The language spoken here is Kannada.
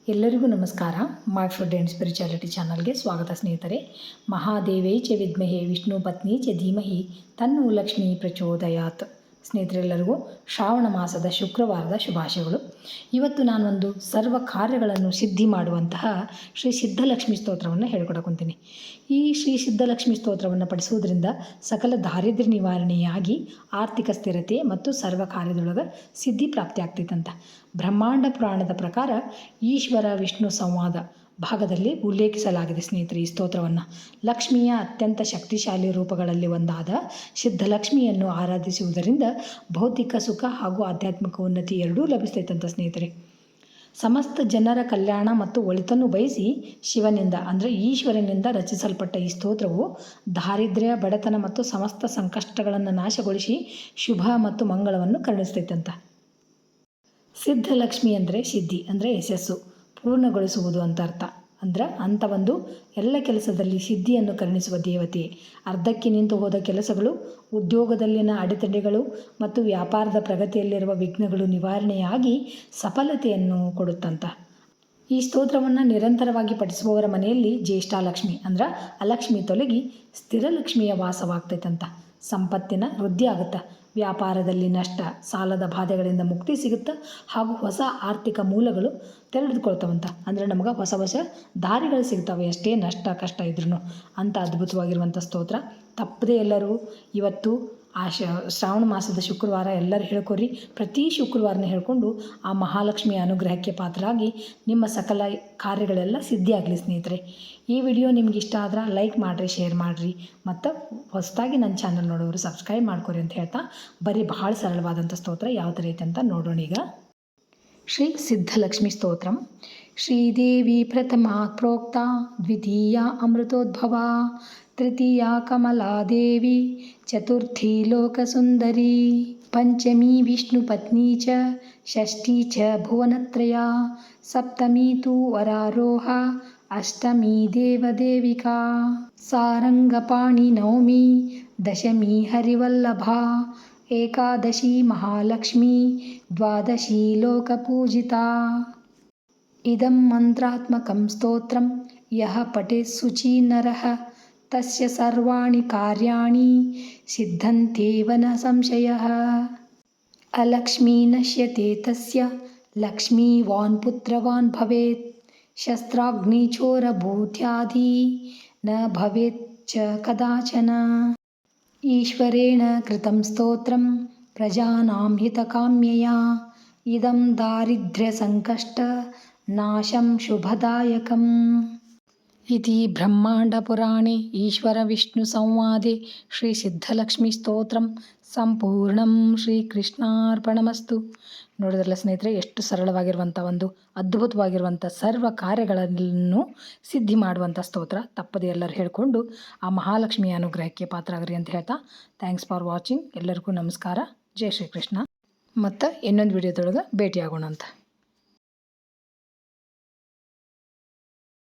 ಎಲ್ಲರಿಗೂ ನಮಸ್ಕಾರ. ಮೈ ಫುಡ್ ಆ್ಯಂಡ್ ಸ್ಪಿರಿಚುಯಾಲಿಟಿ ಚಾನಲ್ಗೆ ಸ್ವಾಗತ ಸ್ನೇಹಿತರೆ. ಮಹಾದೇವೇ ಚ ವಿದ್ಮಹೇ ವಿಷ್ಣು ಪತ್ನಿ ಚ ಧೀಮಹಿ ತನ್ನೋ ಲಕ್ಷ್ಮೀ ಪ್ರಚೋದಯಾತ್. ಸ್ನೇಹಿತರೆಲ್ಲರಿಗೂ ಶ್ರಾವಣ ಮಾಸದ ಶುಕ್ರವಾರದ ಶುಭಾಶಯಗಳು. ಇವತ್ತು ನಾನೊಂದು ಸರ್ವ ಕಾರ್ಯಗಳನ್ನು ಸಿದ್ಧಿ ಮಾಡುವಂತಹ ಶ್ರೀ ಸಿದ್ಧಲಕ್ಷ್ಮಿ ಸ್ತೋತ್ರವನ್ನು ಹೇಳ್ಕೊಡಕೊಂತೀನಿ. ಈ ಶ್ರೀ ಸಿದ್ಧಲಕ್ಷ್ಮಿ ಸ್ತೋತ್ರವನ್ನು ಪಡಿಸುವುದರಿಂದ ಸಕಲ ದಾರಿದ್ರ್ಯ ನಿವಾರಣೆಯಾಗಿ ಆರ್ಥಿಕ ಸ್ಥಿರತೆ ಮತ್ತು ಸರ್ವ ಕಾರ್ಯದೊಳಗೆ ಸಿದ್ಧಿ ಪ್ರಾಪ್ತಿ ಆಗ್ತೈತಂತ. ಬ್ರಹ್ಮಾಂಡ ಪುರಾಣದ ಪ್ರಕಾರ ಈಶ್ವರ ವಿಷ್ಣು ಸಂವಾದ ಭಾಗದಲ್ಲಿ ಉಲ್ಲೇಖಿಸಲಾಗಿದೆ ಸ್ನೇಹಿತರೆ. ಈ ಸ್ತೋತ್ರವನ್ನು ಲಕ್ಷ್ಮಿಯ ಅತ್ಯಂತ ಶಕ್ತಿಶಾಲಿ ರೂಪಗಳಲ್ಲಿ ಒಂದಾದ ಸಿದ್ಧಲಕ್ಷ್ಮಿಯನ್ನು ಆರಾಧಿಸುವುದರಿಂದ ಭೌತಿಕ ಸುಖ ಹಾಗೂ ಆಧ್ಯಾತ್ಮಿಕ ಉನ್ನತಿ ಎರಡೂ ಲಭಿಸ್ತೈತಂತ ಸ್ನೇಹಿತರೆ. ಸಮಸ್ತ ಜನರ ಕಲ್ಯಾಣ ಮತ್ತು ಒಳಿತನ್ನು ಬಯಸಿ ಶಿವನಿಂದ ಅಂದರೆ ಈಶ್ವರನಿಂದ ರಚಿಸಲ್ಪಟ್ಟ ಈ ಸ್ತೋತ್ರವು ದಾರಿದ್ರ್ಯ, ಬಡತನ ಮತ್ತು ಸಮಸ್ತ ಸಂಕಷ್ಟಗಳನ್ನು ನಾಶಗೊಳಿಸಿ ಶುಭ ಮತ್ತು ಮಂಗಳವನ್ನು ಕರುಣಿಸ್ತೈತಂತ. ಸಿದ್ಧಲಕ್ಷ್ಮಿ ಅಂದರೆ ಸಿದ್ಧಿ ಅಂದರೆ ಯಶಸ್ಸು, ಪೂರ್ಣಗೊಳಿಸುವುದು ಅಂತ ಅರ್ಥ. ಅಂಥ ಒಂದು ಎಲ್ಲ ಕೆಲಸದಲ್ಲಿ ಸಿದ್ಧಿಯನ್ನು ಕರುಣಿಸುವ ದೇವತೆ. ಅರ್ಧಕ್ಕೆ ನಿಂತು ಹೋದ ಕೆಲಸಗಳು, ಉದ್ಯೋಗದಲ್ಲಿನ ಅಡೆತಡೆಗಳು ಮತ್ತು ವ್ಯಾಪಾರದ ಪ್ರಗತಿಯಲ್ಲಿರುವ ವಿಘ್ನಗಳು ನಿವಾರಣೆಯಾಗಿ ಸಫಲತೆಯನ್ನು ಕೊಡುತ್ತಂತ. ಈ ಸ್ತೋತ್ರವನ್ನು ನಿರಂತರವಾಗಿ ಪಠಿಸುವವರ ಮನೆಯಲ್ಲಿ ಜ್ಯೇಷ್ಠಾಲಕ್ಷ್ಮಿ ಅಂದ್ರೆ ಅಲಕ್ಷ್ಮಿ ತೊಲಗಿ ಸ್ಥಿರಲಕ್ಷ್ಮಿಯ ವಾಸವಾಗ್ತೈತಂತ. ಸಂಪತ್ತಿನ ವೃದ್ಧಿ ಆಗುತ್ತೆ, ವ್ಯಾಪಾರದಲ್ಲಿ ನಷ್ಟ, ಸಾಲದ ಬಾಧೆಗಳಿಂದ ಮುಕ್ತಿ ಸಿಗುತ್ತೆ ಹಾಗೂ ಹೊಸ ಆರ್ಥಿಕ ಮೂಲಗಳು ತೆರೆದುಕೊಳ್ತಾವಂತ. ಅಂದರೆ ನಮಗೆ ಹೊಸ ಹೊಸ ದಾರಿಗಳು ಸಿಗ್ತವೆ ಎಷ್ಟೇ ನಷ್ಟ ಕಷ್ಟ ಇದ್ರೂ. ಅಂಥ ಅದ್ಭುತವಾಗಿರುವಂಥ ಸ್ತೋತ್ರ. ತಪ್ಪದೇ ಎಲ್ಲರೂ ಇವತ್ತು ಶ್ರಾವಣ ಮಾಸದ ಶುಕ್ರವಾರ ಎಲ್ಲರೂ ಹೇಳ್ಕೊರಿ. ಪ್ರತಿ ಶುಕ್ರವಾರನ ಹೇಳ್ಕೊಂಡು ಆ ಮಹಾಲಕ್ಷ್ಮಿಯ ಅನುಗ್ರಹಕ್ಕೆ ಪಾತ್ರರಾಗಿ ನಿಮ್ಮ ಸಕಲ ಕಾರ್ಯಗಳೆಲ್ಲ ಸಿದ್ಧಿಯಾಗಲಿ ಸ್ನೇಹಿತರೆ. ಈ ವಿಡಿಯೋ ನಿಮ್ಗೆ ಇಷ್ಟ ಆದ್ರೆ ಲೈಕ್ ಮಾಡಿರಿ, ಶೇರ್ ಮಾಡಿರಿ ಮತ್ತು ಹೊಸದಾಗಿ ನನ್ನ ಚಾನಲ್ ನೋಡೋರು ಸಬ್ಸ್ಕ್ರೈಬ್ ಮಾಡ್ಕೊರಿ ಅಂತ ಹೇಳ್ತಾ ಭಾಳ ಸರಳವಾದಂಥ ಸ್ತೋತ್ರ ಯಾವ ಥರ ಐತೆ ಅಂತ ನೋಡೋಣ ಈಗ. ಶ್ರೀ ಸಿದ್ಧಲಕ್ಷ್ಮಿ ಸ್ತೋತ್ರಂ. ಶ್ರೀದೇವಿ ಪ್ರಥಮಾ ಪ್ರೋಕ್ತ, ದ್ವಿತೀಯಾ ಅಮೃತೋದ್ಭವ, ತೃತೀಯಾ ಕಮಲಾದೇವಿ, ಚತುರ್ಥಿ ಲೋಕಸುಂದರಿ, ಪಂಚಮಿ ವಿಷ್ಣುಪತ್ನಿ ಚ, ಷಷ್ಠಿ ಚ ಭುವನತ್ರಯ, ಸಪ್ತಮಿ ತು ವರಾರೋಹ, ಅಷ್ಟಮಿ ದೇವದೇವಿಕಾ, ಸಾರಂಗಪಾಣಿ ನವಮಿ, ದಶಮಿ ಹರಿವಲ್ಲಭ, ಏಕಾದಶಿ ಮಹಾಲಕ್ಷ್ಮಿ, ದ್ವಾದಶಿ ಲೋಕಪೂಜಿತಾ. ಇದಂ ಮಂತ್ರಾತ್ಮಕಂ ಸ್ತೋತ್ರಂ ಯಃ ಪಠೇತ್ ಶುಚಿ ನರಃ ತಸ್ಯ ಸರ್ವಾಣಿ ಕಾರ್ಯಾಣಿ ಸಿದ್ಧಂತೇವ ನ ಸಂಶಯಃ. ಅಲಕ್ಷ್ಮೀ ನಶ್ಯತೆ ತಸ್ಯ ಲಕ್ಷ್ಮೀವಾನ್ ಪುತ್ರವಾನ್ ಭವೇತ್, ಶಸ್ತ್ರಾಗ್ನಿಚೋರಭೂತ್ಯಾದಿ ನ ಭವೇತ್ ಚ ಕದಾಚನ. ಈಶ್ವರೇಣ ಕೃತಂ ಸ್ತೋತ್ರಂ ಪ್ರಜಾನಾಂ ಹಿತಕಾಮ್ಯಯಾ, ಇದಂ ದಾರಿದ್ರ್ಯ ಸಂಕಷ್ಟ ನಾಶಂ ಶುಭದಾಯಕಂ. ಇತಿ ಬ್ರಹ್ಮಾಂಡ ಪುರಾಣೆ ಈಶ್ವರ ವಿಷ್ಣು ಸಂವಾದೆ ಶ್ರೀ ಸಿದ್ಧಲಕ್ಷ್ಮಿ ಸ್ತೋತ್ರಂ ಸಂಪೂರ್ಣಂ. ಶ್ರೀಕೃಷ್ಣಾರ್ಪಣಮಸ್ತು. ನೋಡಿದ್ರಲ್ಲ ಸ್ನೇಹಿತರೆ, ಎಷ್ಟು ಸರಳವಾಗಿರುವಂಥ ಒಂದು ಅದ್ಭುತವಾಗಿರುವಂಥ ಸರ್ವ ಕಾರ್ಯಗಳನ್ನು ಸಿದ್ಧಿ ಮಾಡುವಂಥ ಸ್ತೋತ್ರ. ತಪ್ಪದೆ ಎಲ್ಲರೂ ಹೇಳಿಕೊಂಡು ಆ ಮಹಾಲಕ್ಷ್ಮಿಯ ಅನುಗ್ರಹಕ್ಕೆ ಪಾತ್ರರಾಗ್ರಿ ಅಂತ ಹೇಳ್ತಾ ಥ್ಯಾಂಕ್ಸ್ ಫಾರ್ ವಾಚಿಂಗ್. ಎಲ್ಲರಿಗೂ ನಮಸ್ಕಾರ. ಜೈ ಶ್ರೀಕೃಷ್ಣ. ಮತ್ತು ಇನ್ನೊಂದು ವಿಡಿಯೋದೊಳಗೆ ಭೇಟಿಯಾಗೋಣ ಅಂತ.